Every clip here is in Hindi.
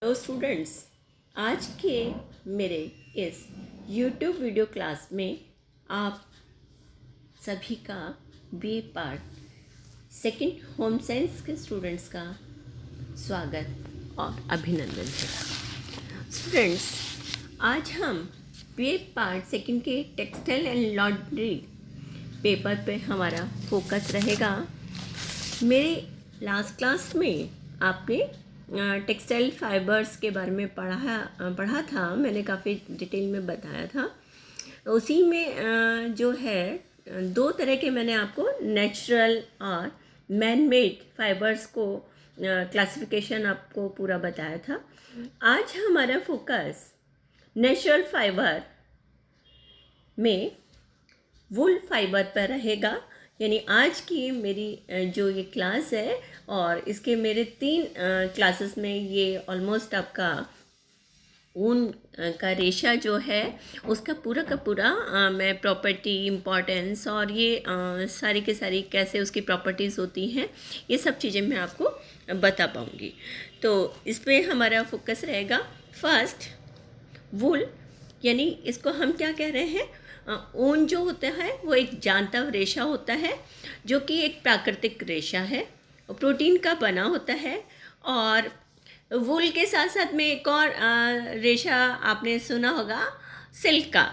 हेलो स्टूडेंट्स, आज के मेरे इस यूट्यूब वीडियो क्लास में आप सभी का B part second home science के स्टूडेंट्स का स्वागत और अभिनंदन है। स्टूडेंट्स, आज हम बी पार्ट सेकंड के टेक्सटाइल एंड लॉन्ड्री पेपर पे हमारा फोकस रहेगा। मेरे लास्ट क्लास में आपने टेक्सटाइल फाइबर्स के बारे में पढ़ा था। मैंने काफ़ी डिटेल में बताया था। उसी में जो है दो तरह के मैंने आपको नेचुरल और मैन मेड फाइबर्स को क्लासिफिकेशन आपको पूरा बताया था। आज हमारा फोकस नेचुरल फाइबर में वुल फाइबर पर रहेगा। यानी आज की मेरी जो ये क्लास है और इसके मेरे 3 क्लासेस में ये ऑलमोस्ट आपका ऊन का रेशा जो है उसका पूरा का पूरा मैं प्रॉपर्टी इम्पॉर्टेंस और ये सारी के सारी कैसे उसकी प्रॉपर्टीज़ होती हैं, ये सब चीज़ें मैं आपको बता पाऊँगी। तो इस पर हमारा फोकस रहेगा। फर्स्ट, वुल, यानी इसको हम क्या कह रहे हैं, ऊन जो होता है वो एक जानता रेशा होता है जो कि एक प्राकृतिक रेशा है, प्रोटीन का बना होता है। और वूल के साथ साथ में एक और रेशा आपने सुना होगा, सिल्क का।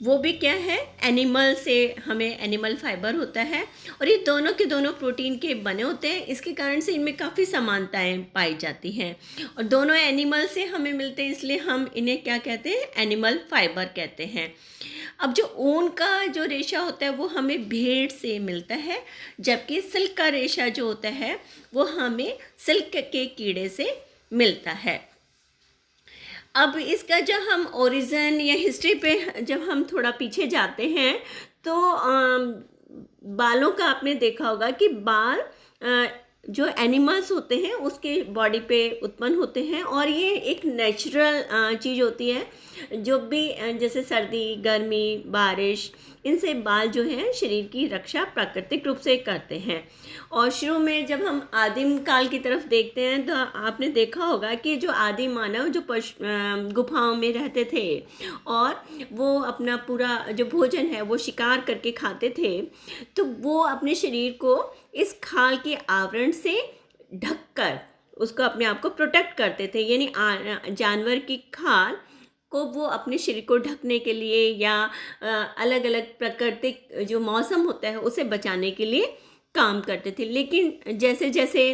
वो भी क्या है, एनिमल से हमें एनिमल फाइबर होता है और ये दोनों के दोनों प्रोटीन के बने होते हैं। इसके कारण से इनमें काफ़ी समानताएं पाई जाती हैं और दोनों एनिमल से हमें मिलते हैं, इसलिए हम इन्हें क्या कहते हैं, एनिमल फाइबर कहते हैं। अब जो ऊन का जो रेशा होता है वो हमें भेड़ से मिलता है, जबकि सिल्क का रेशा जो होता है वो हमें सिल्क के कीड़े से मिलता है। अब इसका जब हम ओरिजिन या हिस्ट्री पे जब हम थोड़ा पीछे जाते हैं तो बालों का आपने देखा होगा कि बाल जो एनिमल्स होते हैं उसके बॉडी पे उत्पन्न होते हैं और ये एक नेचुरल चीज़ होती है। जो भी जैसे सर्दी, गर्मी, बारिश, इनसे बाल जो हैं शरीर की रक्षा प्राकृतिक रूप से करते हैं। और शुरू में जब हम आदिम काल की तरफ देखते हैं तो आपने देखा होगा कि जो आदिम मानव जो गुफाओं में रहते थे और वो अपना पूरा जो भोजन है वो शिकार करके खाते थे, तो वो अपने शरीर को इस खाल के आवरण से ढककर उसको अपने आप को प्रोटेक्ट करते थे। यानी जानवर की खाल को वो अपने शरीर को ढकने के लिए या अलग अलग प्राकृतिक जो मौसम होता है उसे बचाने के लिए काम करते थे। लेकिन जैसे जैसे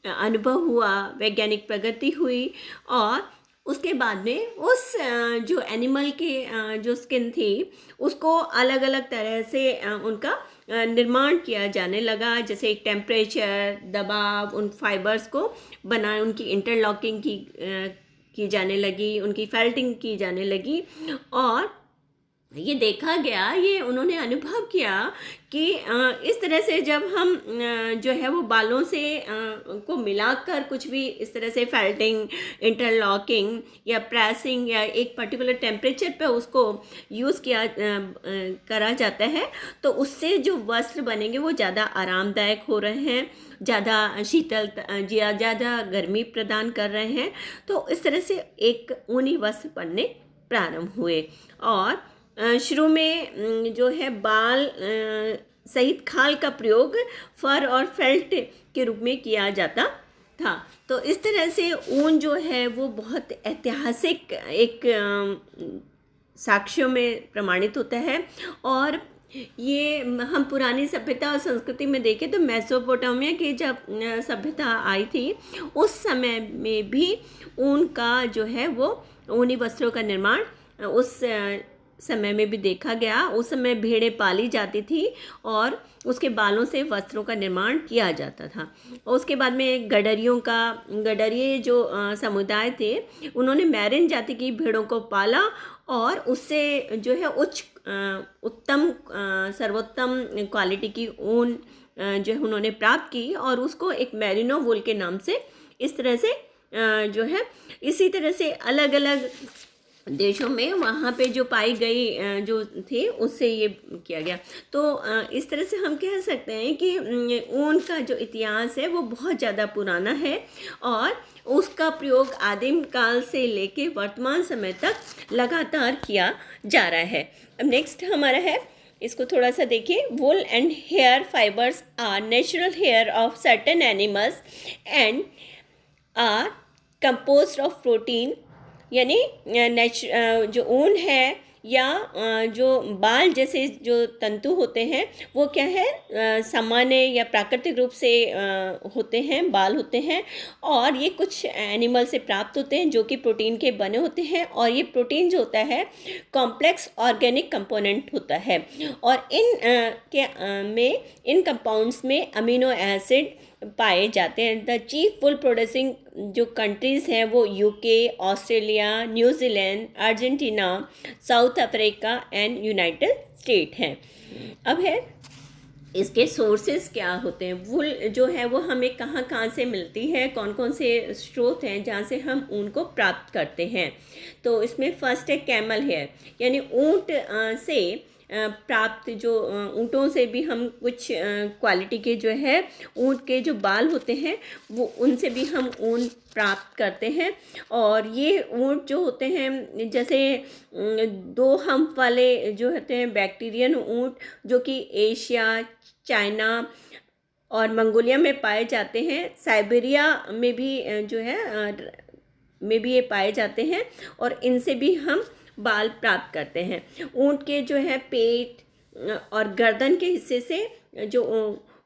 अनुभव हुआ, वैज्ञानिक प्रगति हुई और उसके बाद में उस जो एनिमल की जो स्किन थी उसको अलग अलग तरह से उनका निर्माण किया जाने लगा। जैसे एक टेम्परेचर, दबाव, उन फाइबर्स को बना, उनकी इंटरलॉकिंग की जाने लगी, उनकी फेल्टिंग की जाने लगी और ये देखा गया, ये उन्होंने अनुभव किया कि इस तरह से जब हम जो है वो बालों से को मिलाकर कुछ भी इस तरह से फेल्टिंग, इंटरलॉकिंग या प्रेसिंग या एक पर्टिकुलर टेम्परेचर पे उसको यूज़ किया करा जाता है, तो उससे जो वस्त्र बनेंगे वो ज़्यादा आरामदायक हो रहे हैं, ज़्यादा शीतल, ज़्यादा गर्मी प्रदान कर रहे हैं। तो इस तरह से एक ऊनी वस्त्र बनने प्रारंभ हुए। और शुरू में जो है बाल सहित खाल का प्रयोग फर और फेल्ट के रूप में किया जाता था। तो इस तरह से ऊन जो है वो बहुत ऐतिहासिक एक साक्ष्यों में प्रमाणित होता है। और ये हम पुरानी सभ्यता और संस्कृति में देखें तो मेसोपोटामिया की जब सभ्यता आई थी उस समय में भी ऊन का जो है वो ऊनी वस्त्रों का निर्माण उस समय में भी देखा गया। उस समय भेड़ें पाली जाती थी और उसके बालों से वस्त्रों का निर्माण किया जाता था। और उसके बाद में गडरिये जो समुदाय थे उन्होंने मैरिन जाति की भेड़ों को पाला और उससे जो है उत्तम सर्वोत्तम क्वालिटी की ऊन जो है उन्होंने प्राप्त की और उसको एक मेरिनो वूल के नाम से इस तरह से जो है, इसी तरह से अलग अलग देशों में वहाँ पे जो पाई गई जो थी उससे ये किया गया। तो इस तरह से हम कह सकते हैं कि ऊन का जो इतिहास है वो बहुत ज़्यादा पुराना है और उसका प्रयोग आदिम काल से लेके वर्तमान समय तक लगातार किया जा रहा है। अब नेक्स्ट हमारा है, इसको थोड़ा सा देखिए। Wool and hair fibres are natural hair of certain animals and are composed of protein, यानी जो ऊन है या जो बाल जैसे जो तंतु होते हैं वो क्या है, सामान्य या प्राकृतिक रूप से होते हैं, बाल होते हैं और ये कुछ एनिमल से प्राप्त होते हैं जो कि प्रोटीन के बने होते हैं। और ये प्रोटीन जो होता है कॉम्प्लेक्स ऑर्गेनिक कंपोनेंट होता है और इन कंपाउंड्स में अमीनो एसिड पाए जाते हैं। द चीफ वुल प्रोड्यूसिंग जो कंट्रीज़ हैं वो UK, Australia, New Zealand, Argentina, south Africa and United state हैं। अब है इसके सोर्सेज क्या होते हैं। वुल जो है वो हमें कहाँ कहाँ से मिलती है, कौन कौन से स्रोत हैं जहाँ से हम ऊन को प्राप्त करते हैं। तो इसमें फर्स्ट है कैमल हेयर, यानी ऊँट से प्राप्त जो ऊँटों से भी हम कुछ क्वालिटी के जो है ऊँट के जो बाल होते हैं वो उनसे भी हम ऊन प्राप्त करते हैं। और ये ऊँट जो होते हैं जैसे दो हम्प वाले जो होते हैं बैक्टीरियन ऊँट जो कि एशिया, चाइना और मंगोलिया में पाए जाते हैं, साइबेरिया में भी जो है में भी ये पाए जाते हैं और इनसे भी हम बाल प्राप्त करते हैं। ऊँट के जो है पेट और गर्दन के हिस्से से जो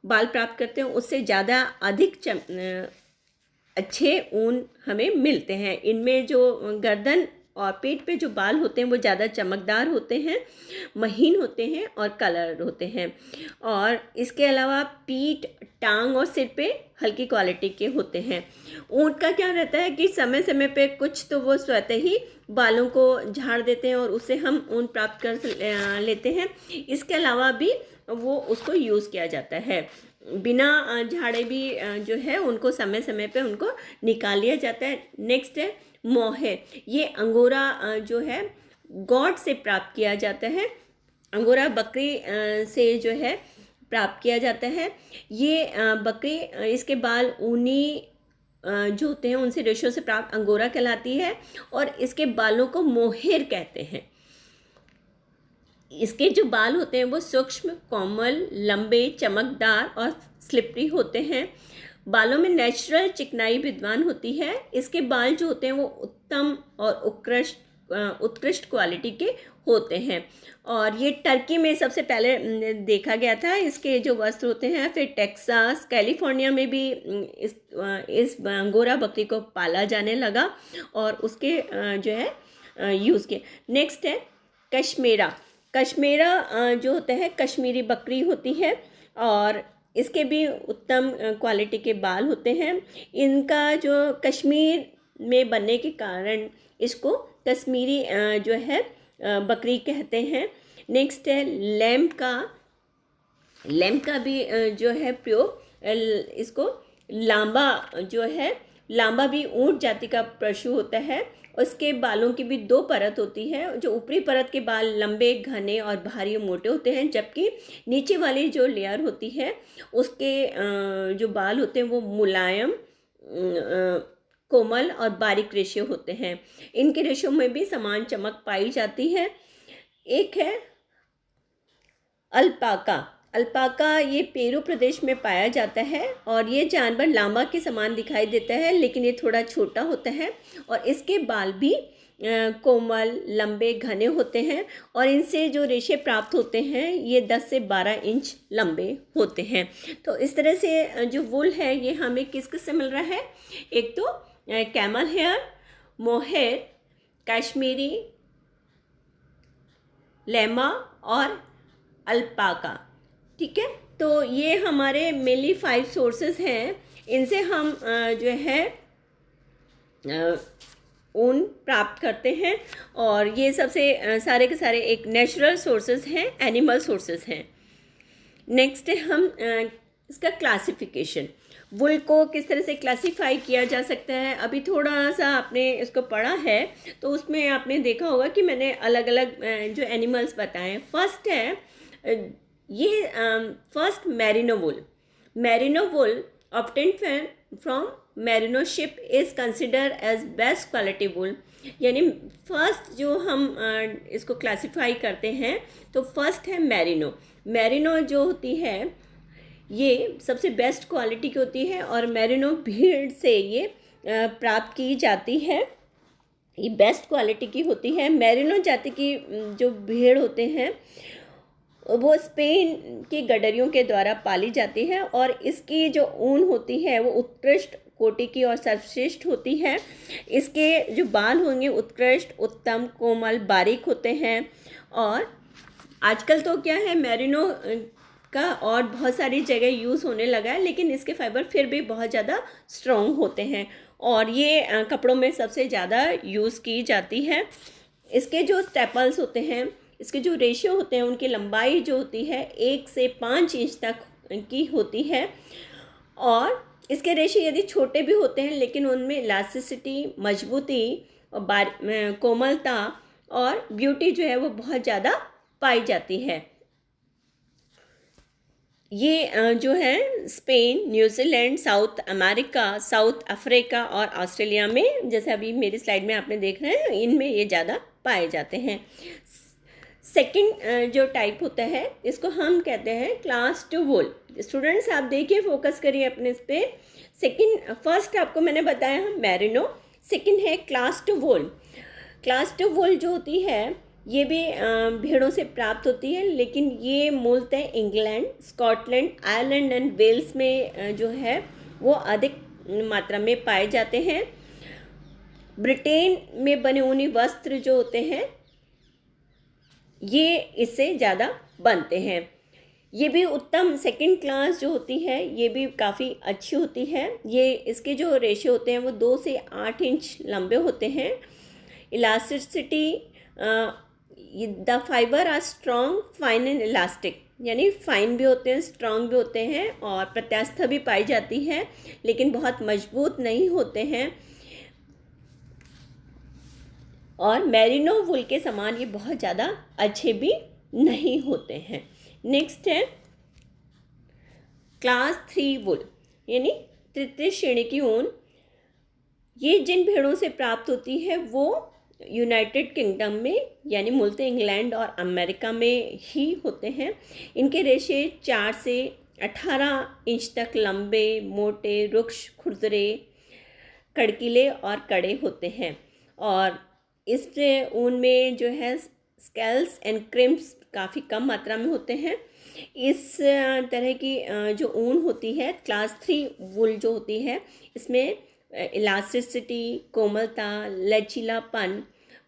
बाल प्राप्त करते हैं उससे ज़्यादा अधिक अच्छे ऊन हमें मिलते हैं। इनमें जो गर्दन और पेट पे जो बाल होते हैं वो ज़्यादा चमकदार होते हैं, महीन होते हैं और कलर होते हैं। और इसके अलावा पीठ, टांग और सिर पे हल्की क्वालिटी के होते हैं। ऊँट का क्या रहता है कि समय समय पे कुछ तो वो स्वतः ही बालों को झाड़ देते हैं और उससे हम ऊन प्राप्त कर लेते हैं। इसके अलावा भी वो उसको यूज़ किया जाता है, बिना झाड़े भी जो है उनको समय समय पे उनको निकाल लिया जाता है। नेक्स्ट है मोहेर, ये अंगोरा जो है गॉड से प्राप्त किया जाता है, अंगोरा बकरी से जो है प्राप्त किया जाता है। ये बकरी इसके बाल ऊनी जो होते हैं उनसे रेशों से प्राप्त अंगोरा कहलाती है और इसके बालों को मोहेर कहते हैं। इसके जो बाल होते हैं वो सूक्ष्म, कोमल, लंबे, चमकदार और स्लिपरी होते हैं। बालों में नेचुरल चिकनाई विद्वान होती है। इसके बाल जो होते हैं वो उत्तम और उत्कृष्ट क्वालिटी के होते हैं और ये टर्की में सबसे पहले देखा गया था। इसके जो वस्त्र होते हैं फिर टेक्सास, कैलिफोर्निया में भी इस अंगोरा बकरी को पाला जाने लगा और उसके जो है यूज़ किए। नेक्स्ट है कश्मीरा। कश्मीरा जो होता है कश्मीरी बकरी होती है और इसके भी उत्तम क्वालिटी के बाल होते हैं। इनका जो कश्मीर में बनने के कारण इसको कश्मीरी जो है बकरी कहते हैं। नेक्स्ट है लैम्प का भी जो है प्रयोग, इसको लांबा जो है, लांबा भी ऊंट जाति का पशु होता है। उसके बालों की भी दो परत होती है। जो ऊपरी परत के बाल लंबे, घने और भारी मोटे होते हैं जबकि नीचे वाली जो लेयर होती है उसके जो बाल होते हैं वो मुलायम, कोमल और बारीक रेशे होते हैं। इनके रेशों में भी समान चमक पाई जाती है। एक है अल्पाका। अल्पाका ये पेरू प्रदेश में पाया जाता है और ये जानवर लामा के समान दिखाई देता है लेकिन ये थोड़ा छोटा होता है और इसके बाल भी कोमल, लंबे, घने होते हैं और इनसे जो रेशे प्राप्त होते हैं ये 10 से 12 इंच लंबे होते हैं। तो इस तरह से जो वुल है ये हमें किस किस से मिल रहा है। एक तो camel hair, mohair, Kashmiri, llama और अल्पाका। ठीक है, तो ये हमारे मेनली 5 सोर्सेज हैं। इनसे हम जो है ऊन प्राप्त करते हैं और ये सबसे सारे के सारे एक नेचुरल सोर्सेज हैं, एनिमल सोर्सेज हैं। नेक्स्ट है हम इसका क्लासिफिकेशन। वुल को किस तरह से क्लासिफाई किया जा सकता है, अभी थोड़ा सा आपने इसको पढ़ा है तो उसमें आपने देखा होगा कि मैंने अलग अलग जो एनिमल्स बताए। फर्स्ट है ये first merino wool. Merino wool obtained from merino sheep is consider as best quality wool. यानी फर्स्ट जो हम इसको क्लासिफाई करते हैं तो फर्स्ट है मैरिनो। मैरिनो जो होती है ये सबसे बेस्ट क्वालिटी की होती है और मैरिनो भीड़ से ये प्राप्त की जाती है, ये बेस्ट क्वालिटी की होती है। मैरिनो जाति की जो भेड़ होते हैं वो स्पेन की गडरियों के द्वारा पाली जाती है और इसकी जो ऊन होती है वो उत्कृष्ट कोटि की और सर्वश्रेष्ठ होती है। इसके जो बाल होंगे उत्कृष्ट, उत्तम, कोमल, बारीक होते हैं। और आजकल तो क्या है, मैरिनो का और बहुत सारी जगह यूज़ होने लगा है, लेकिन इसके फाइबर फिर भी बहुत ज़्यादा स्ट्रॉन्ग होते हैं और ये कपड़ों में सबसे ज़्यादा यूज़ की जाती है। इसके जो स्टेपल्स होते हैं, इसके जो रेशियो होते हैं, उनकी लंबाई जो होती है 1 से 5 इंच तक की होती है और इसके रेशियो यदि छोटे भी होते हैं लेकिन उनमें इलास्टिसिटी, मजबूती और कोमलता और ब्यूटी जो है वो बहुत ज़्यादा पाई जाती है। ये जो है Spain, New Zealand, south America, south Africa और ऑस्ट्रेलिया में, जैसे अभी मेरी स्लाइड में आपने देख रहे हैं, इनमें ये ज़्यादा पाए जाते हैं। सेकंड जो टाइप होता है इसको हम कहते हैं क्लास 2 वुल। स्टूडेंट्स आप देखिए, फोकस करिए अपने इस पर। फर्स्ट आपको मैंने बताया मैरिनो, सेकंड है क्लास 2 वुल। क्लास 2 वुल जो होती है ये भी भेड़ों से प्राप्त होती है, लेकिन ये मूलतः England, Scotland, Ireland and Wales में जो है वो अधिक मात्रा में पाए जाते हैं। ब्रिटेन में बने ऊनी वस्त्र जो होते हैं ये इससे ज़्यादा बनते हैं। ये भी उत्तम सेकंड क्लास जो होती है ये भी काफ़ी अच्छी होती है। ये इसके जो रेशियो होते हैं वो 2 से 8 इंच लंबे होते हैं। Elasticity, the fibre are strong, fine and elastic, यानी फाइन भी होते हैं, स्ट्रॉन्ग भी होते हैं और प्रत्यास्था भी पाई जाती है, लेकिन बहुत मजबूत नहीं होते हैं। और मैरिनो वुल के समान ये बहुत ज़्यादा अच्छे भी नहीं होते हैं। नेक्स्ट है क्लास 3 वुल, यानी तृतीय श्रेणी की ऊन। ये जिन भेड़ों से प्राप्त होती है वो यूनाइटेड किंगडम में, यानी मूलतः इंग्लैंड और अमेरिका में ही होते हैं। इनके रेशे 4 से 18 इंच तक लंबे, मोटे, रुक्ष, खुरदरे, कड़कीले और कड़े होते हैं और इस ऊन में जो है स्केल्स एंड क्रिम्स काफ़ी कम मात्रा में होते हैं। इस तरह की जो ऊन होती है क्लास 3 वुल जो होती है इसमें इलास्टिसिटी, कोमलता, लचीलापन,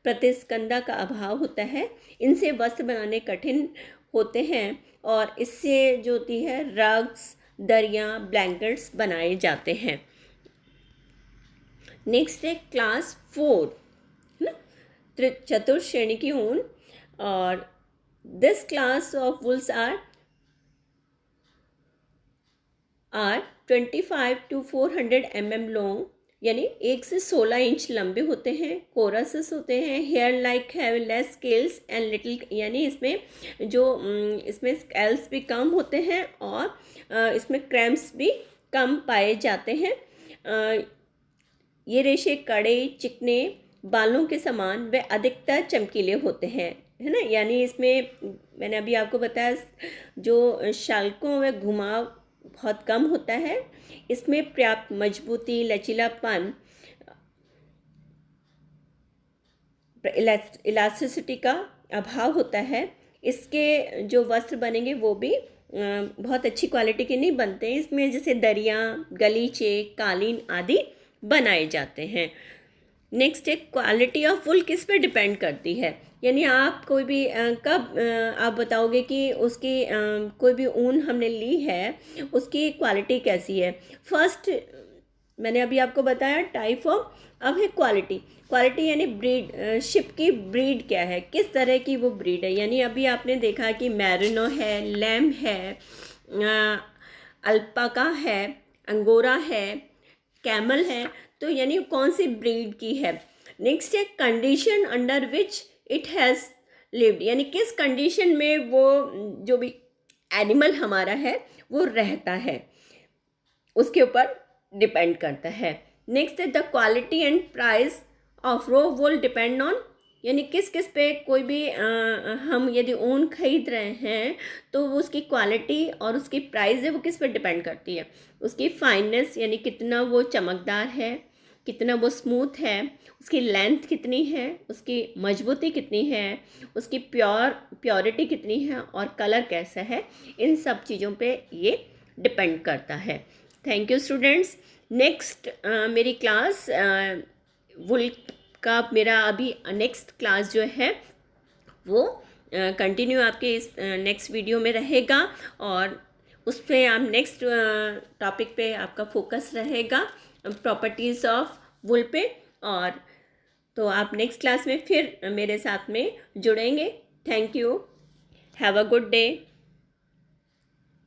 प्रतिस्कंदा का अभाव होता है। इनसे वस्त्र बनाने कठिन होते हैं और इससे जो होती है रग्स, दरियाँ, ब्लैंकेट्स बनाए जाते हैं। नेक्स्ट है क्लास 4, चतुर्थ श्रेणी की ऊन। और this class of wools are 25 to 400 mm long, यानी 1 से 16 इंच लंबे होते हैं। कोरसेस होते हैं, hair like have less scales and little, यानी इसमें स्केल्स भी कम होते हैं और इसमें क्रैम्प्स भी कम पाए जाते हैं। ये रेशे कड़े, चिकने, बालों के समान व अधिकतर चमकीले होते हैं, है ना। यानी इसमें मैंने अभी आपको बताया जो शालकों व घुमाव बहुत कम होता है। इसमें पर्याप्त मजबूती, लचीलापन, इलास्टिसिटी का अभाव होता है। इसके जो वस्त्र बनेंगे वो भी बहुत अच्छी क्वालिटी के नहीं बनते हैं। इसमें जैसे दरियाँ, गलीचे, कालीन आदि बनाए जाते हैं। नेक्स्ट है क्वालिटी ऑफ वुल किस पे डिपेंड करती है, यानी आप कोई भी आप बताओगे कि उसकी कोई भी ऊन हमने ली है उसकी क्वालिटी कैसी है। फर्स्ट मैंने अभी आपको बताया टाइप ऑफ, अब है क्वालिटी यानी ब्रीड, शिप की ब्रीड क्या है, किस तरह की वो ब्रीड है। यानी अभी आपने देखा कि मैरिनो है, लैम है, अल्पाका है, अंगोरा है, कैमल है, तो यानी कौन सी ब्रीड की है। नेक्स्ट है condition under which it has lived, यानी किस कंडीशन में वो जो भी एनिमल हमारा है वो रहता है, उसके ऊपर डिपेंड करता है। नेक्स्ट है the quality and price of raw wool depend on, यानी किस किस पे कोई भी हम यदि ऊन खरीद रहे हैं तो वो उसकी क्वालिटी और उसकी प्राइस है वो किस पे डिपेंड करती है। उसकी फाइननेस, यानी कितना वो चमकदार है, कितना वो स्मूथ है, उसकी लेंथ कितनी है, उसकी मजबूती कितनी है, उसकी प्योरिटी कितनी है और कलर कैसा है, इन सब चीज़ों पे ये डिपेंड करता है। Thank you students. नेक्स्ट मेरी क्लास वुल का मेरा अभी नेक्स्ट क्लास जो है वो कंटिन्यू आपके इस नेक्स्ट वीडियो में रहेगा, और उस पर आप नेक्स्ट टॉपिक पे आपका फोकस रहेगा प्रॉपर्टीज़ ऑफ वुल पे। और तो आप नेक्स्ट क्लास में फिर मेरे साथ में जुड़ेंगे। Thank you, have a good day.